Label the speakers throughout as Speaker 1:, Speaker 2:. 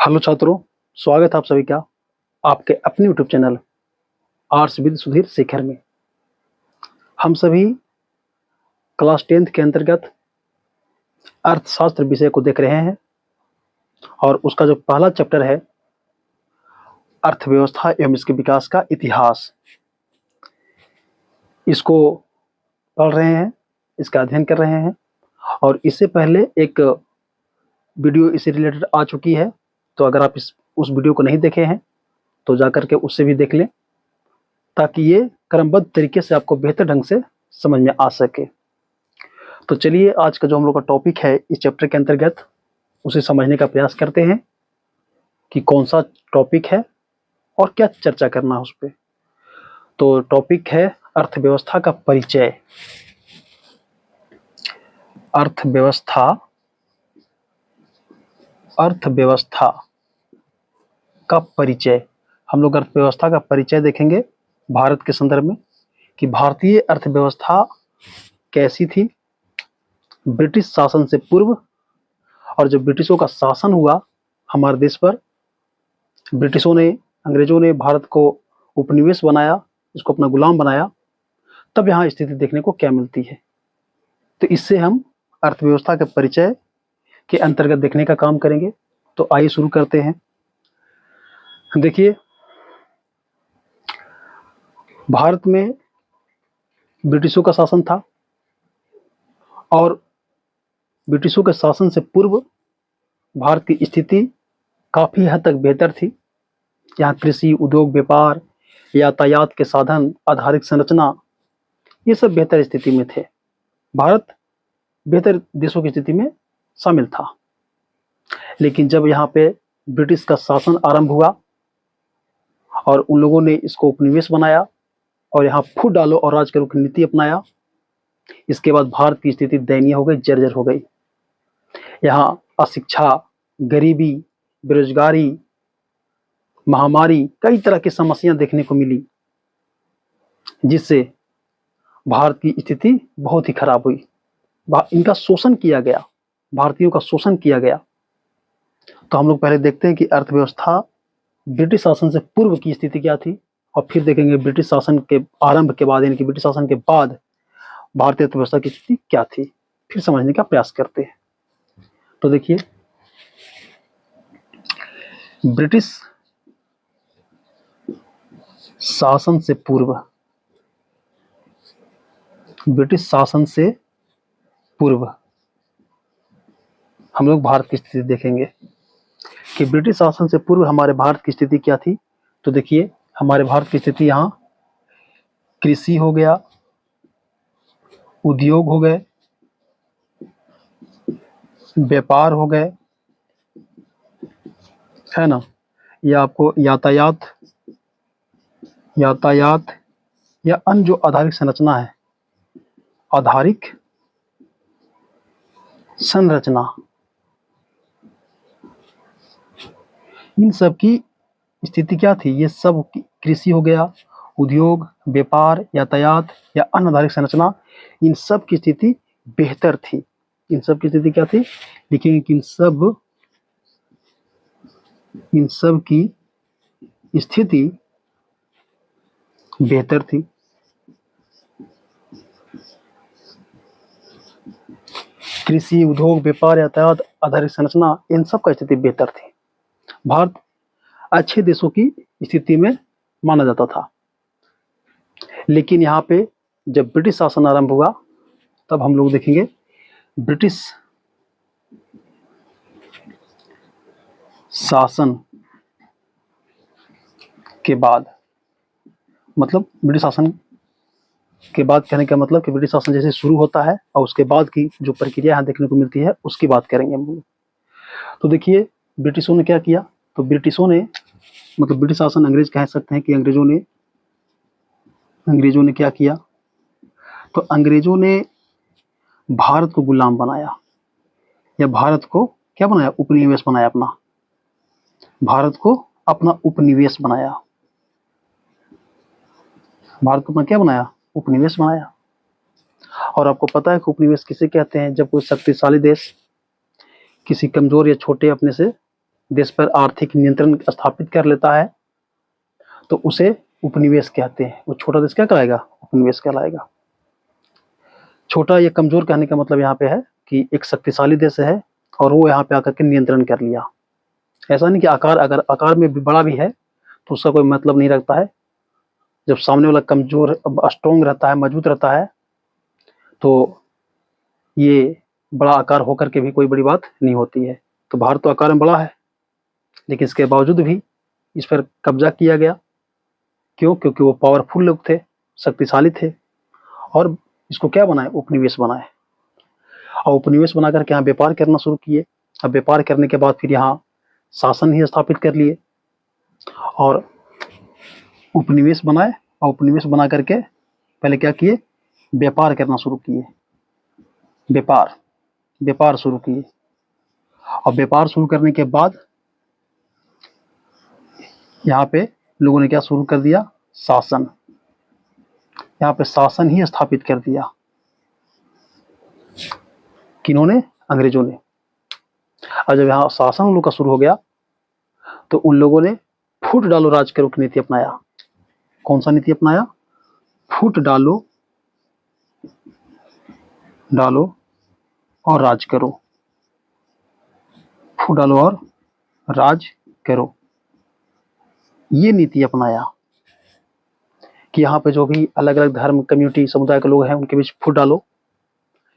Speaker 1: Hello छात्रों, स्वागत है आप सभी का आपके अपने YouTube channel arts with Sudhir Shekhar में। हम सभी क्लास 10th के अंतर्गत अर्थशास्त्र विषय को देख रहे हैं और उसका जो पहला चैप्टर है अर्थव्यवस्था एवं इसके विकास का इतिहास, इसको पढ़ रहे हैं, इसका अध्ययन कर रहे हैं। और इससे पहले एक वीडियो इससे रिलेटेड आ चुकी है, तो अगर आप उस वीडियो को नहीं देखे हैं तो जा करके उससे भी देख लें, ताकि ये क्रमबद्ध तरीके से आपको बेहतर ढंग से समझ में आ सके। तो चलिए आज का जो हम लोग का टॉपिक है इस चैप्टर के अंतर्गत उसे समझने का प्रयास करते हैं कि कौन सा टॉपिक है और क्या चर्चा करना है उस पर। तो टॉपिक है अर्थव्यवस्था का परिचय। अर्थव्यवस्था का परिचय। हम लोग अर्थव्यवस्था का परिचय देखेंगे भारत के संदर्भ में कि भारतीय अर्थव्यवस्था कैसी थी ब्रिटिश शासन से पूर्व, और जब ब्रिटिशों का शासन हुआ हमारे देश पर, अंग्रेजों ने भारत को उपनिवेश बनाया, इसको अपना गुलाम बनाया, तब यहाँ स्थिति देखने को क्या मिलती है। तो इससे हम अर्थव्यवस्था के परिचय के अंतर्गत देखने का काम करेंगे। तो आइए शुरू करते हैं। देखिए, भारत में ब्रिटिशों का शासन था और ब्रिटिशों के शासन से पूर्व भारत की स्थिति काफ़ी हद तक बेहतर थी। यहाँ कृषि, उद्योग, व्यापार, यातायात के साधन, आधारिक संरचना, ये सब बेहतर स्थिति में थे। भारत बेहतर देशों की स्थिति में शामिल था। लेकिन जब यहाँ पे ब्रिटिश का शासन आरंभ हुआ और उन लोगों ने इसको उपनिवेश बनाया और यहाँ फूट डालो और राज करो की नीति अपनाया, इसके बाद भारत की स्थिति दयनीय हो गई, जर्जर हो गई। यहाँ अशिक्षा, गरीबी, बेरोजगारी, महामारी, कई तरह की समस्याएं देखने को मिली, जिससे भारत की स्थिति बहुत ही खराब हुई। इनका शोषण किया गया, भारतीयों का शोषण किया गया। तो हम लोग पहले देखते हैं कि अर्थव्यवस्था ब्रिटिश शासन से पूर्व की स्थिति क्या थी, और फिर देखेंगे ब्रिटिश शासन के आरंभ के बाद, यानी कि ब्रिटिश शासन के बाद भारतीय अर्थव्यवस्था की स्थिति क्या थी, फिर समझने का प्रयास करते हैं। तो देखिए, ब्रिटिश शासन से पूर्व हम लोग भारत की स्थिति देखेंगे कि ब्रिटिश शासन से पूर्व हमारे भारत की स्थिति क्या थी। तो देखिए, हमारे भारत की स्थिति यहाँ कृषि हो गया, उद्योग हो गए, व्यापार हो गए, है ना, या आपको यातायात या अन्य जो आधारिक संरचना है, आधारिक संरचना, इन सब की स्थिति क्या थी। ये सब कृषि हो गया, उद्योग, व्यापार, यातायात या अन्य आधारिक संरचना, इन सब की स्थिति बेहतर थी। इन सब की स्थिति क्या थी, लेकिन इन सब की स्थिति बेहतर थी। कृषि, उद्योग, व्यापार, यातायात, आधारिक संरचना, इन सब का स्थिति बेहतर थी। भारत अच्छे देशों की स्थिति में माना जाता था। लेकिन यहाँ पे जब ब्रिटिश शासन आरंभ हुआ, तब हम लोग देखेंगे ब्रिटिश शासन के बाद, मतलब ब्रिटिश शासन के बाद कहने का मतलब कि ब्रिटिश शासन जैसे शुरू होता है और उसके बाद की जो प्रक्रिया यहाँ देखने को मिलती है उसकी बात करेंगे हम लोग। तो देखिए, ब्रिटिशों ने क्या किया। तो ब्रिटिशों ने, मतलब ब्रिटिश शासन, अंग्रेज कह सकते हैं कि अंग्रेजों ने क्या किया। तो अंग्रेजों ने भारत को गुलाम बनाया, या भारत को क्या बनाया, उपनिवेश बनाया अपना। भारत को अपना उपनिवेश बनाया। भारत को अपना क्या बनाया, उपनिवेश बनाया। और आपको पता है कि उपनिवेश किसे कहते हैं, जब कोई शक्तिशाली देश किसी कमजोर या छोटे अपने से देश पर आर्थिक नियंत्रण स्थापित कर लेता है तो उसे उपनिवेश कहते हैं। वो छोटा देश क्या कहलाएगा? उपनिवेश कहलाएगा। छोटा या कमजोर कहने का मतलब यहाँ पे है कि एक शक्तिशाली देश है और वो यहाँ पे आकर के नियंत्रण कर लिया। ऐसा नहीं कि अगर आकार में भी बड़ा भी है तो उसका कोई मतलब नहीं रखता है। जब सामने वाला कमजोर स्ट्रोंग रहता है, मजबूत रहता है, तो ये बड़ा आकार होकर के भी कोई बड़ी बात नहीं होती है। तो भारत तो आकार में बड़ा है, लेकिन इसके बावजूद भी इस पर कब्जा किया गया। क्यों? क्योंकि वो पावरफुल लोग थे, शक्तिशाली थे, और इसको क्या बनाए? उपनिवेश बनाए। और उपनिवेश बना करके यहाँ व्यापार करना शुरू किए। अब व्यापार करने के बाद फिर यहाँ शासन ही स्थापित कर लिए और उपनिवेश बनाए। और उपनिवेश बना करके पहले क्या किए? व्यापार करना शुरू किए। व्यापार शुरू किए। और व्यापार शुरू करने के बाद यहाँ पे लोगों ने क्या शुरू कर दिया? शासन। यहाँ पे शासन ही स्थापित कर दिया। किन्होंने? अंग्रेजों ने। और जब यहाँ शासन उन लोग का शुरू हो गया तो उन लोगों ने फूट डालो राज करो की नीति अपनाया। कौन सा नीति अपनाया? फूट डालो और राज करो। फूट डालो और राज करो, ये नीति अपनाया कि यहाँ पे जो भी अलग अलग धर्म, कम्युनिटी, समुदाय के लोग हैं उनके बीच फूट डालो।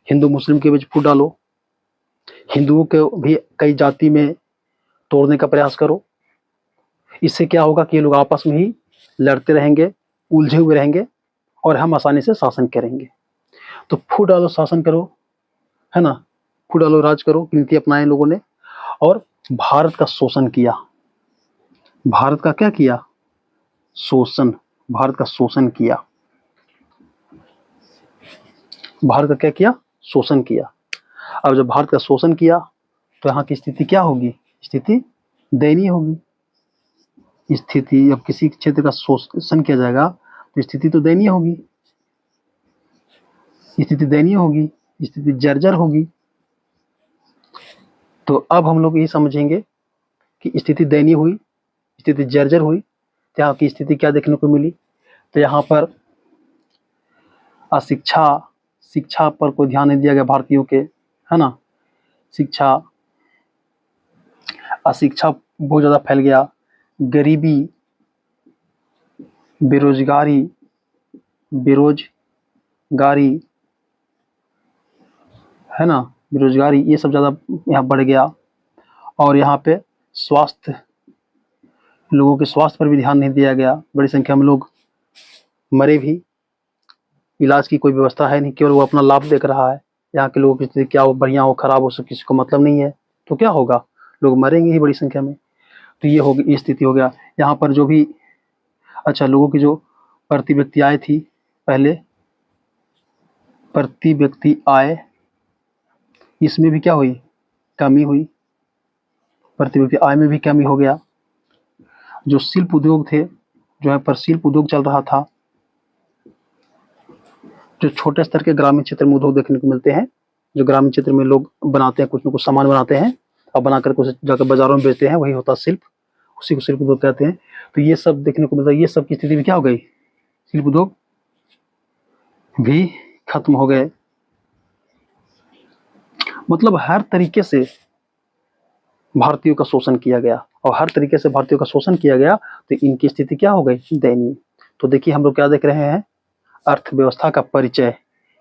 Speaker 1: हिंदू मुस्लिम के बीच फूट डालो। हिंदुओं को भी कई जाति में तोड़ने का प्रयास करो। इससे क्या होगा कि ये लोग आपस में ही लड़ते रहेंगे, उलझे हुए रहेंगे और हम आसानी से शासन करेंगे। तो फूट डालो, शासन करो, है ना, फूट डालो, राज करो की नीति अपनाए लोगों ने और भारत का शोषण किया। भारत का क्या किया? शोषण। भारत का शोषण किया। भारत का क्या किया? शोषण किया। अब जब भारत का शोषण किया तो यहाँ की स्थिति क्या होगी? स्थिति दयनीय होगी। स्थिति, अब किसी क्षेत्र का शोषण किया जाएगा तो स्थिति तो दयनीय होगी। स्थिति दयनीय होगी, स्थिति जर्जर होगी। तो अब हम लोग ये समझेंगे कि स्थिति दयनीय हुई, स्थिति जर्जर हुई, तो यहाँ की स्थिति क्या देखने को मिली? तो यहाँ पर शिक्षा पर कोई ध्यान नहीं दिया गया भारतीयों के, है ना। अशिक्षा बहुत ज़्यादा फैल गया। गरीबी, बेरोजगारी, है ना, बेरोजगारी, ये सब ज़्यादा यहाँ बढ़ गया। और यहाँ पे लोगों के स्वास्थ्य पर भी ध्यान नहीं दिया गया। बड़ी संख्या में लोग मरे भी। इलाज की कोई व्यवस्था है नहीं, केवल वो अपना लाभ देख रहा है। यहाँ के लोगों की स्थिति क्या हो, बढ़िया हो, खराब हो, किसी को मतलब नहीं है। तो क्या होगा? लोग मरेंगे ही बड़ी संख्या में। तो ये स्थिति हो गया। यहाँ पर जो भी लोगों की जो प्रति व्यक्ति आय थी, पहले प्रति व्यक्ति आय, इसमें भी क्या हुई? कमी हुई। प्रति व्यक्ति आय में भी कमी हो गया। जो शिल्प उद्योग थे, जो है पर शिल्प उद्योग चल रहा था, जो छोटे स्तर के ग्रामीण क्षेत्र में उद्योग देखने को मिलते हैं, जो ग्रामीण क्षेत्र में लोग बनाते हैं, कुछ न कुछ सामान बनाते हैं और बनाकर कुछ जाकर बाजारों में बेचते हैं, वही होता शिल्प, उसी को शिल्प उद्योग कहते हैं। तो ये सब देखने को मिलता है। ये सब की स्थिति भी क्या हो गई? शिल्प उद्योग भी खत्म हो गए। मतलब हर तरीके से भारतीयों का शोषण किया गया, और हर तरीके से भारतीयों का शोषण किया गया तो इनकी स्थिति क्या हो गई? दयनीय। तो देखिए हम लोग क्या देख रहे हैं? अर्थव्यवस्था का परिचय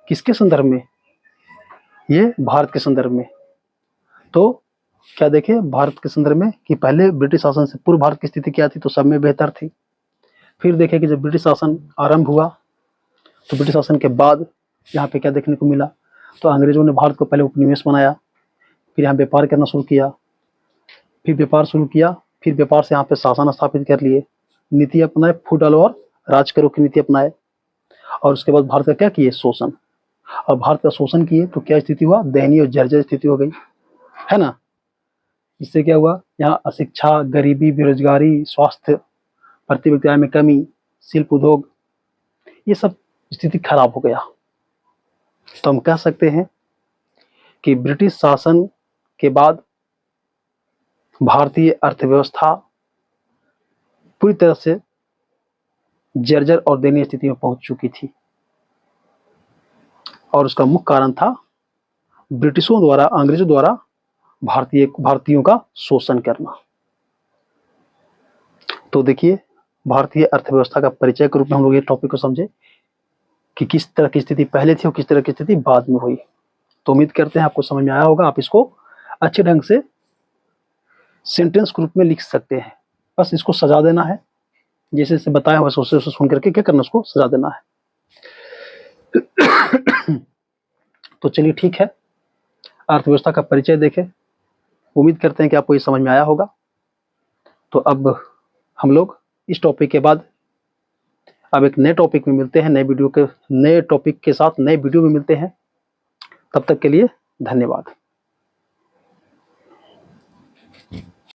Speaker 1: किसके संदर्भ में? ये भारत के संदर्भ में। तो क्या देखे भारत के संदर्भ में कि पहले ब्रिटिश शासन से पूर्व भारत की स्थिति क्या थी? तो सब में बेहतर थी। फिर देखे कि जब ब्रिटिश शासन आरंभ हुआ तो ब्रिटिश शासन के बाद यहाँ पे क्या देखने को मिला? तो अंग्रेजों ने भारत को पहले उपनिवेश बनाया, फिर यहाँ व्यापार करना शुरू किया, फिर व्यापार से यहाँ पे शासन स्थापित कर लिए, नीति अपनाए, फूट डालो और राज करो की नीति अपनाए। और उसके बाद भारत का क्या किए? शोषण। और भारत का शोषण किए तो क्या स्थिति हुआ? दयनीय और जर्जर स्थिति हो गई, है ना। इससे क्या हुआ? यहाँ अशिक्षा, गरीबी, बेरोजगारी, स्वास्थ्य, प्रति व्यक्ति आय में कमी, शिल्प उद्योग, ये सब स्थिति खराब हो गया। तो हम कह सकते हैं कि ब्रिटिश शासन के बाद भारतीय अर्थव्यवस्था पूरी तरह से जर्जर और दयनीय स्थिति में पहुंच चुकी थी और उसका मुख्य कारण था ब्रिटिशों द्वारा, अंग्रेजों द्वारा भारतीयों का शोषण करना। तो देखिए, भारतीय अर्थव्यवस्था का परिचय के रूप में हम लोग ये टॉपिक को समझे कि किस तरह की स्थिति पहले थी और किस तरह की स्थिति बाद में हुई। तो उम्मीद करते हैं आपको समझ में आया होगा। आप इसको अच्छे ढंग से सेंटेंस के रूप में लिख सकते हैं। बस इसको सजा देना है, जैसे जैसे बताया हुआ सोच सुन करके क्या करना, उसको सजा देना है। तो चलिए ठीक है, अर्थव्यवस्था का परिचय देखें। उम्मीद करते हैं कि आपको ये समझ में आया होगा। तो अब हम लोग इस टॉपिक के बाद अब एक नए टॉपिक में मिलते हैं, नए टॉपिक के साथ नए वीडियो में मिलते हैं। तब तक के लिए धन्यवाद।